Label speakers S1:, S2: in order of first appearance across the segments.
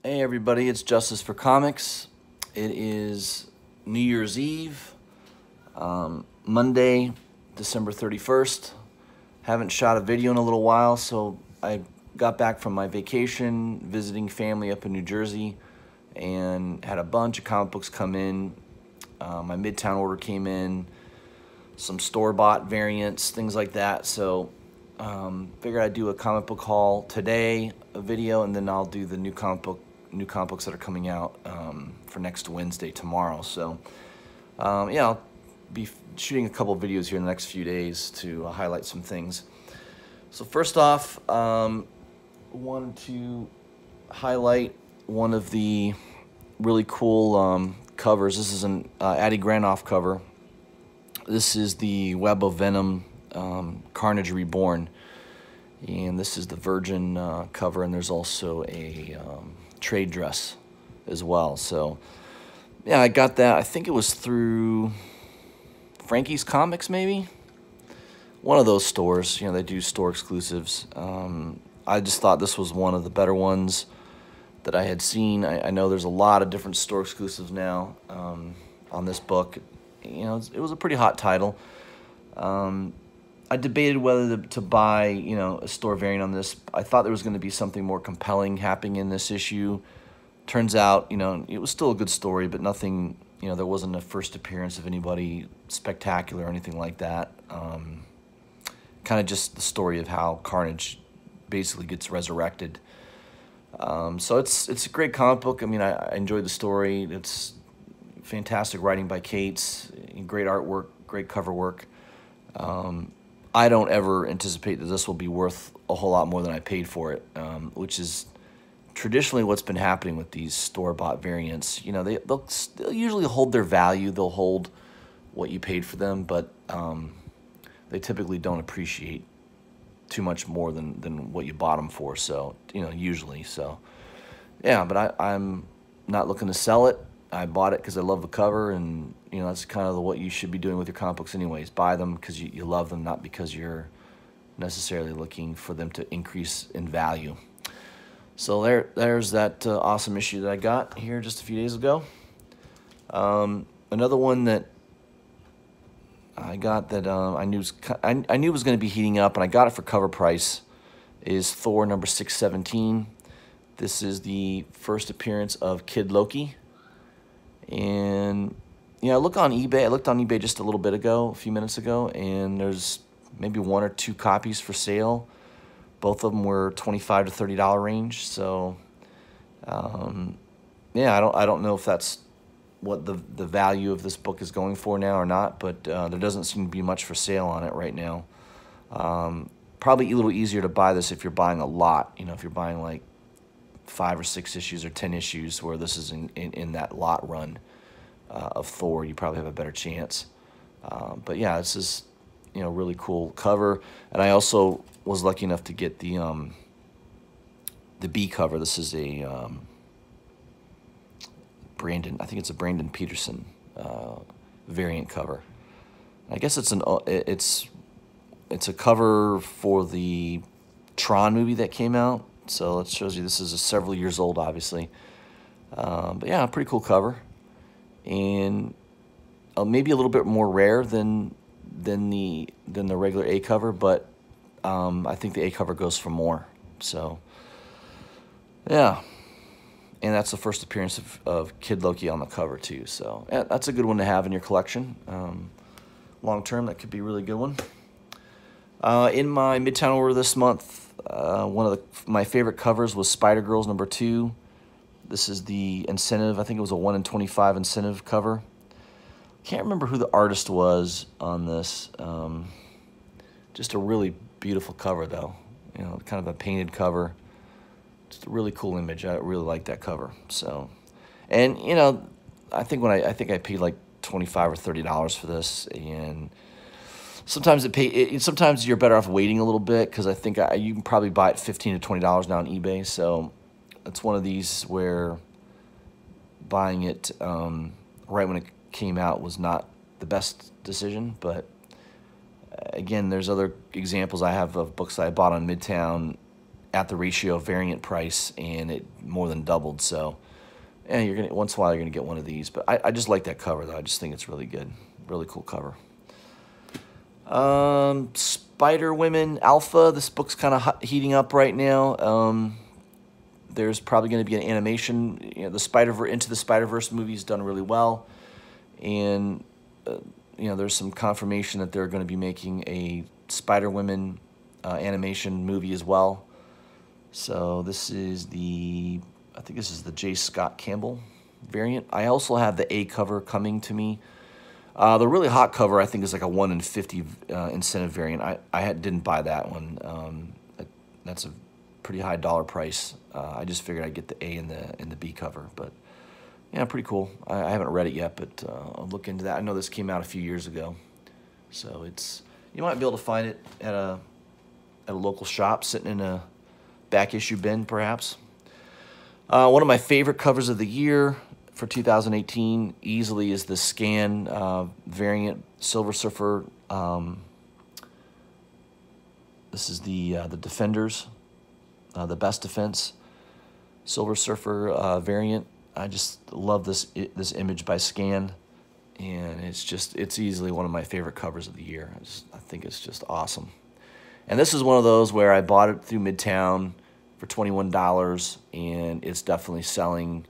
S1: Hey everybody, it's Justice for Comics. It is New Year's Eve, Monday, December 31st. Haven't shot a video in a little while, so I got back from my vacation, visiting family up in New Jersey, and had a bunch of comic books come in. My Midtown order came in, some store-bought variants, things like that. So figured I'd do a comic book haul today, a video, and then I'll do the new comic books that are coming out for next Wednesday, tomorrow. So yeah, I'll be shooting a couple videos here in the next few days to highlight some things. So first off, wanted to highlight one of the really cool covers. This is an Addy Granoff cover. This is the Web of Venom Carnage Reborn, and this is the Virgin cover, and there's also a trade dress as well. So yeah, I got that. I think it was through Frankie's Comics, maybe one of those stores. You know, they do store exclusives. I just thought this was one of the better ones that I had seen. I know there's a lot of different store exclusives now on this book. You know, it was a pretty hot title. I debated whether to buy, you know, a store variant on this. I thought there was going to be something more compelling happening in this issue. Turns out, you know, it was still a good story, but nothing, you know, there wasn't a first appearance of anybody spectacular or anything like that. Kind of just the story of how Carnage basically gets resurrected. So it's a great comic book. I mean, I enjoyed the story. It's fantastic writing by Cates, great artwork, great cover work. I don't ever anticipate that this will be worth a whole lot more than I paid for it, which is traditionally what's been happening with these store-bought variants. You know, they'll usually hold their value. They'll hold what you paid for them, but they typically don't appreciate too much more than what you bought them for. So, you know, usually. So, yeah, but I'm not looking to sell it. I bought it because I love the cover, and you know, that's kind of what you should be doing with your comic books anyways. Buy them because you love them, not because you're necessarily looking for them to increase in value. So there's that awesome issue that I got here just a few days ago. Another one that I got that I knew was going to be heating up, and I got it for cover price, is Thor number 617. This is the first appearance of Kid Loki. And you know, I looked on eBay just a little bit ago, a few minutes ago, and there's maybe 1 or 2 copies for sale. Both of them were $25 to $30 range. So yeah, I don't know if that's what the value of this book is going for now or not, but there doesn't seem to be much for sale on it right now. Probably a little easier to buy this if you're buying a lot. You know, if you're buying like 5 or 6 issues or 10 issues, where this is in that lot run of Thor, you probably have a better chance. But yeah, this is, you know, really cool cover. And I also was lucky enough to get the B cover. This is a Brandon, I think it's a Brandon Peterson variant cover. I guess it's a cover for the Tron movie that came out. So it shows you this is several years old, obviously. But yeah, pretty cool cover, and maybe a little bit more rare than the regular A cover, but I think the A cover goes for more. So yeah, and that's the first appearance of Kid Loki on the cover too. So yeah, that's a good one to have in your collection. Long term, that could be a really good one. In my Midtown order this month, one of my favorite covers was Spider-Girls number 2. This is the incentive. I think it was a 1 in 25 incentive cover. Can't remember who the artist was on this. Just a really beautiful cover, though. You know, kind of a painted cover. Just a really cool image. I really like that cover. So, and you know, I think I paid like $25 or $30 for this, and sometimes sometimes you're better off waiting a little bit, because I think you can probably buy it $15 to $20 now on eBay. So it's one of these where buying it right when it came out was not the best decision. But again, there's other examples I have of books that I bought on Midtown at the ratio variant price, and it more than doubled. So, yeah, you're gonna once in a while you're gonna get one of these. But I just like that cover though. I just think it's really good, really cool cover. Spider Women Alpha. This book's kind of heating up right now. There's probably going to be an animation. You know, the Into the Spider-Verse movie's done really well, and you know, there's some confirmation that they're going to be making a Spider Women animation movie as well. So this is I think this is the J. Scott Campbell variant. I also have the A cover coming to me. The really hot cover, I think, is like a 1 in 50 incentive variant. I didn't buy that one. That's a pretty high dollar price. I just figured I'd get the A and the B cover. But yeah, pretty cool. I haven't read it yet, but I'll look into that. I know this came out a few years ago, so you might be able to find it at a local shop, sitting in a back issue bin, perhaps. One of my favorite covers of the year for 2018 easily is the Scan variant Silver Surfer. This is the Defenders, the Best Defense Silver Surfer variant. I just love this image by Scan, and it's easily one of my favorite covers of the year. I think it's just awesome. And this is one of those where I bought it through Midtown for $21, and it's definitely selling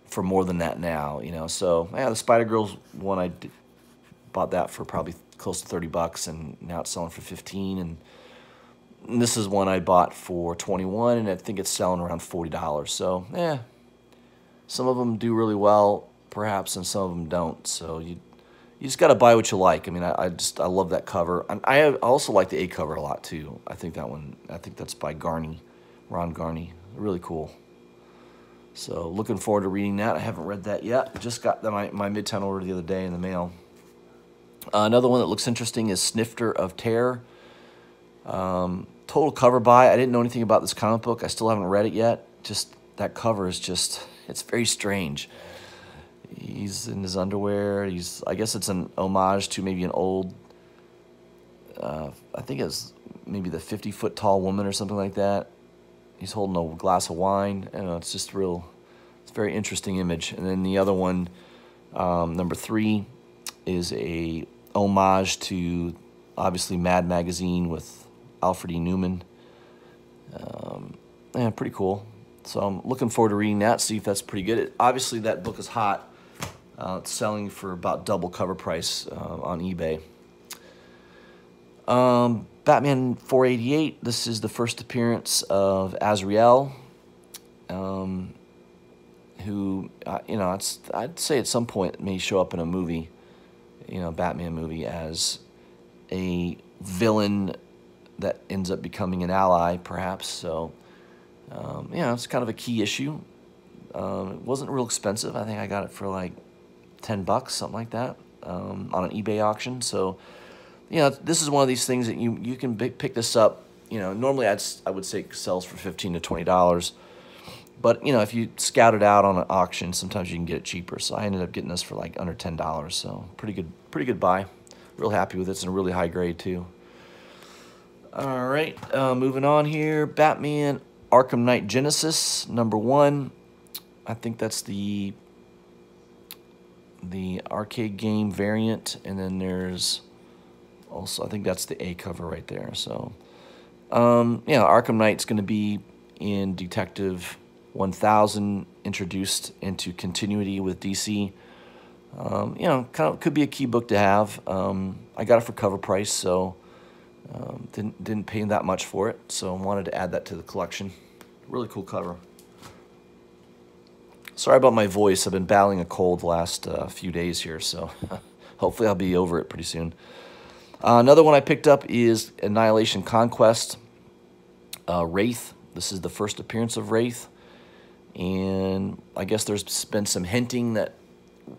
S1: for more than that now, you know. So yeah, the Spider-Girls one, I bought that for probably close to 30 bucks, and now it's selling for 15. And this is one I bought for 21, and I think it's selling around $40. So yeah, some of them do really well, perhaps, and some of them don't. So you just got to buy what you like. I mean, I love that cover. And I also like the A cover a lot too. I think that's by Ron Garney. Really cool. So looking forward to reading that. I haven't read that yet. Just got my Midtown order the other day in the mail. Another one that looks interesting is Snifter of Tear. Total cover buy. I didn't know anything about this comic book. I still haven't read it yet. Just that cover is it's very strange. He's in his underwear. I guess it's an homage to maybe an old, I think it's maybe the 50-foot tall woman or something like that. He's holding a glass of wine. I don't know, it's just it's a very interesting image. And then the other one, number 3, is a homage to, obviously, Mad Magazine with Alfred E. Newman. Yeah, pretty cool. So I'm looking forward to reading that, see if that's pretty good. Obviously, that book is hot. It's selling for about double cover price on eBay. Batman 488, this is the first appearance of Azrael, who, you know, I'd say at some point may show up in a movie, you know, Batman movie, as a villain that ends up becoming an ally, perhaps. So, you know, it's kind of a key issue. It wasn't real expensive. I think I got it for like 10 bucks, something like that, on an eBay auction. So, you know, this is one of these things that you can pick this up. You know, normally I would say it sells for $15 to $20, but you know, if you scout it out on an auction, sometimes you can get it cheaper. So I ended up getting this for like under $10. So pretty good buy. Real happy with it. It's in a really high grade too. All right, moving on here. Batman Arkham Knight Genesis #1. I think that's the arcade game variant, and then there's also, I think that's the A cover right there. So, yeah, Arkham Knight's going to be in Detective 1000, introduced into continuity with DC. You know, kind of could be a key book to have. I got it for cover price, so didn't pay that much for it. So I wanted to add that to the collection. Really cool cover. Sorry about my voice. I've been battling a cold the last few days here, so hopefully I'll be over it pretty soon. Another one I picked up is Annihilation Conquest, Wraith. This is the first appearance of Wraith. And I guess there's been some hinting that,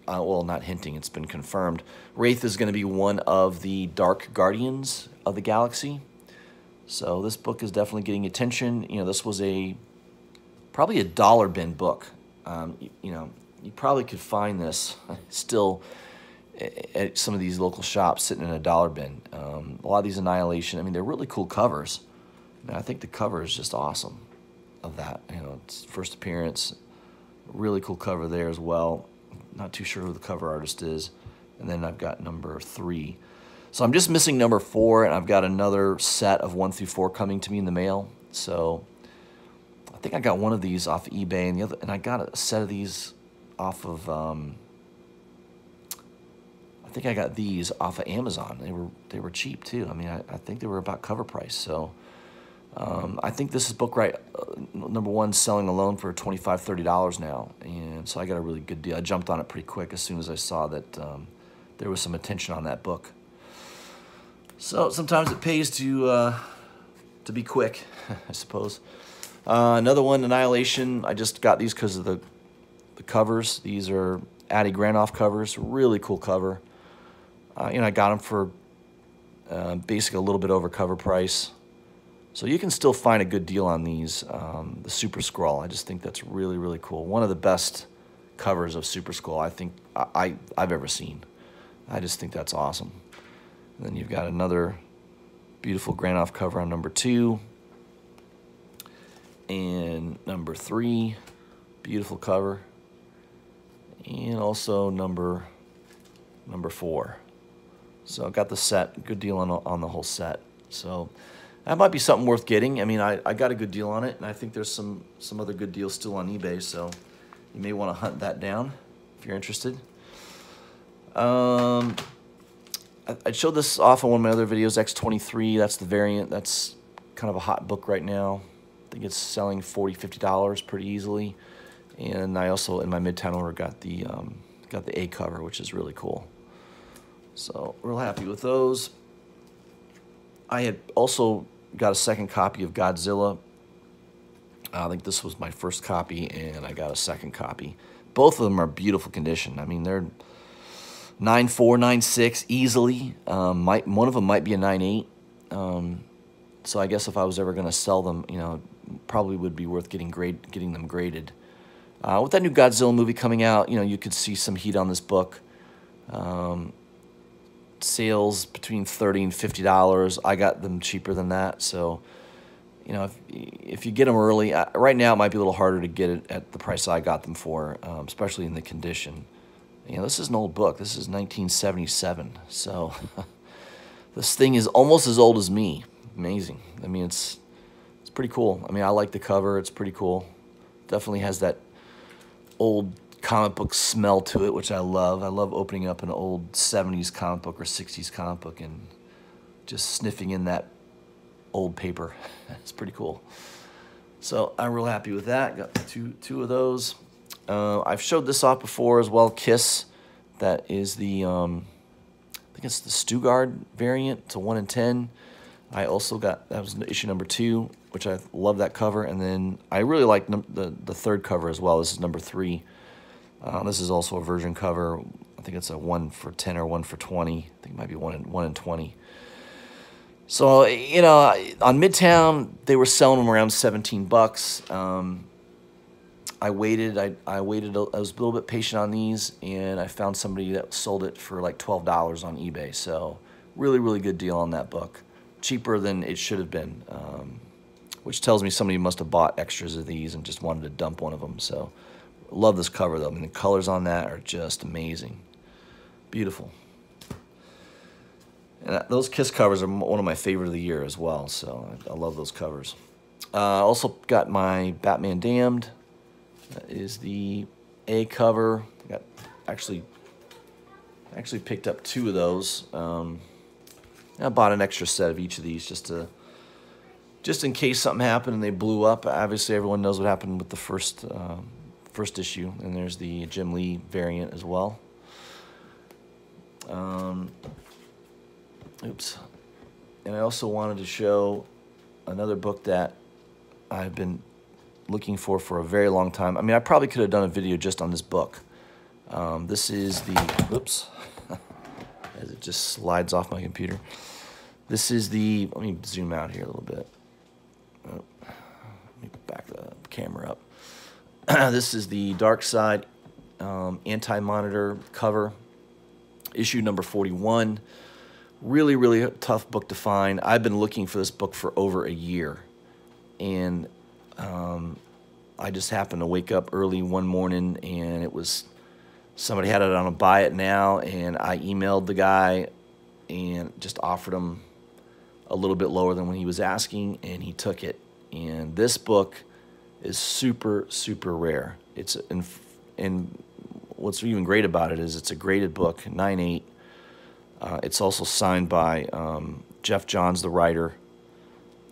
S1: well, not hinting, it's been confirmed. Wraith is going to be one of the Dark Guardians of the Galaxy. So this book is definitely getting attention. You know, this was probably a dollar bin book. You know, you probably could find this still at some of these local shops sitting in a dollar bin. A lot of these Annihilation, I mean, they're really cool covers. And I think the cover is just awesome of that. You know, it's first appearance. Really cool cover there as well. Not too sure who the cover artist is. And then I've got number 3. So I'm just missing number 4, and I've got another set of 1 through 4 coming to me in the mail. So I think I got one of these off eBay, and I got a set of these off of I think I got these off of Amazon. They were cheap too. I mean, I think they were about cover price. So I think this is book right number 1 selling alone for $25, $30 now, and so I got a really good deal. I jumped on it pretty quick as soon as I saw that there was some attention on that book. So sometimes it pays to be quick, I suppose. Another one, Annihilation. I just got these because of the covers. These are Addy Granoff covers. Really cool cover. You know, I got them for basically a little bit over cover price. So you can still find a good deal on these. The Super Skrull, I just think that's really, really cool. One of the best covers of Super Skrull I think I've ever seen. I just think that's awesome. And then you've got another beautiful Granoff cover on number 2. And number 3, beautiful cover. And also number 4. So I got the set, good deal on the whole set. So that might be something worth getting. I mean, I got a good deal on it, and I think there's some other good deals still on eBay, so you may want to hunt that down if you're interested. I showed this off on one of my other videos, X23. That's the variant. That's kind of a hot book right now. I think it's selling $40, $50 pretty easily. And I also, in my Midtown order, got the A cover, which is really cool. So real happy with those. I had also got a second copy of Godzilla. I think this was my first copy, and I got a second copy. Both of them are beautiful condition. I mean, they're 9.4, 9.6 easily. One of them might be a 9.8. So I guess if I was ever going to sell them, you know, probably would be worth getting them graded. With that new Godzilla movie coming out, you know, you could see some heat on this book. Sales between $30 and $50. I got them cheaper than that. So, you know, if you get them early, right now it might be a little harder to get it at the price I got them for, especially in the condition. You know, this is an old book. This is 1977. So this thing is almost as old as me. Amazing. I mean, it's pretty cool. I mean, I like the cover. It's pretty cool. Definitely has that old comic book smell to it, which I love. I love opening up an old 70s comic book or 60s comic book and just sniffing in that old paper. It's pretty cool. So I'm real happy with that. Got two of those. I've showed this off before as well, Kiss. That is the, I think it's the Stugard variant. It's a 1 in 10. I also got, that was issue number 2, which I love that cover. And then I really like the third cover as well. This is number 3. This is also a version cover. I think it's a 1 for 10 or 1 for 20. I think it might be 1 in 20. So, you know, on Midtown, they were selling them around 17 bucks. I waited. I waited. I was a little bit patient on these, and I found somebody that sold it for like $12 on eBay. So, really, really good deal on that book. Cheaper than it should have been, which tells me somebody must have bought extras of these and just wanted to dump one of them. So, love this cover though. I mean, the colors on that are just amazing, beautiful. And those Kiss covers are one of my favorite of the year as well. So I love those covers. Also got my Batman Damned. That is the A cover. I got actually picked up 2 of those. I bought an extra set of each of these just in case something happened and they blew up. Obviously, everyone knows what happened with the first issue, and there's the Jim Lee variant as well. Oops. And I also wanted to show another book that I've been looking for a very long time. I mean, I probably could have done a video just on this book. This is the, whoops, as it just slides off my computer. This is the, let me zoom out here a little bit. Oh, let me back the camera up. This is the Darkside Anti-Monitor cover, issue number 41. Really, really tough book to find. I've been looking for this book for over a year. and I just happened to wake up early one morning, and it was somebody had it on a buy it now, and I emailed the guy and just offered him a little bit lower than when he was asking, and he took it. And this book is super, super rare. It's and what's even great about it is it's a graded book, 9.8. It's also signed by Jeff Johns, the writer,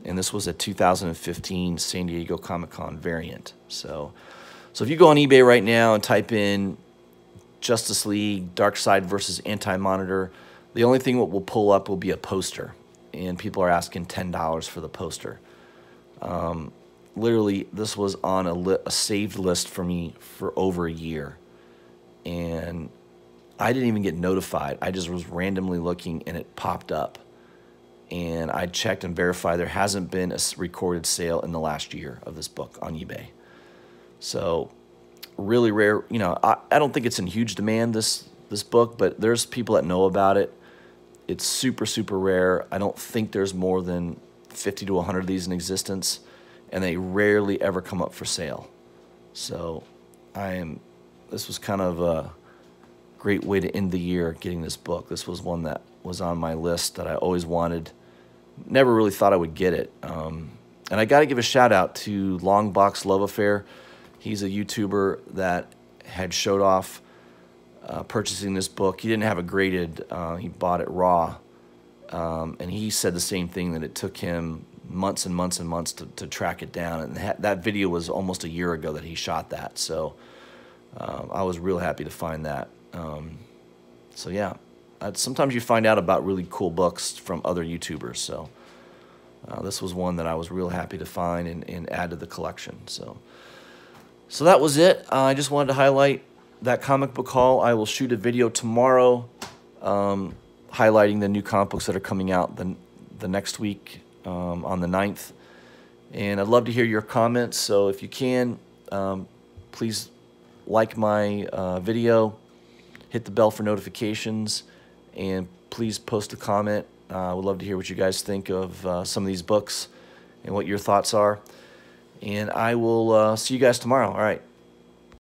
S1: and this was a 2015 San Diego Comic-Con variant. So if you go on eBay right now and type in Justice League, Darkside versus Anti-Monitor, the only thing that will pull up will be a poster, and people are asking $10 for the poster. Literally, this was on a saved list for me for over a year, and I didn't even get notified. I just was randomly looking, and it popped up. And I checked and verified there hasn't been a recorded sale in the last year of this book on eBay. So really rare. You know, I don't think it's in huge demand, this book, but there's people that know about it. It's super, super rare. I don't think there's more than 50 to 100 of these in existence, and they rarely ever come up for sale. So this was kind of a great way to end the year getting this book. This was one that was on my list that I always wanted. Never really thought I would get it. And I got to give a shout out to Long Box Love Affair. He's a YouTuber that had showed off purchasing this book. He didn't have it graded. He bought it raw. And he said the same thing, that it took him months and months and months to track it down. And that video was almost a year ago that he shot that. So I was real happy to find that. So yeah. Sometimes you find out about really cool books from other YouTubers, so this was one that I was real happy to find and add to the collection. So that was it. I just wanted to highlight that comic book haul. I will shoot a video tomorrow highlighting the new comic books that are coming out the next week on the 9th. And I'd love to hear your comments, so if you can, please like my video, hit the bell for notifications, and please post a comment. I would love to hear what you guys think of some of these books and what your thoughts are. And I will see you guys tomorrow. All right.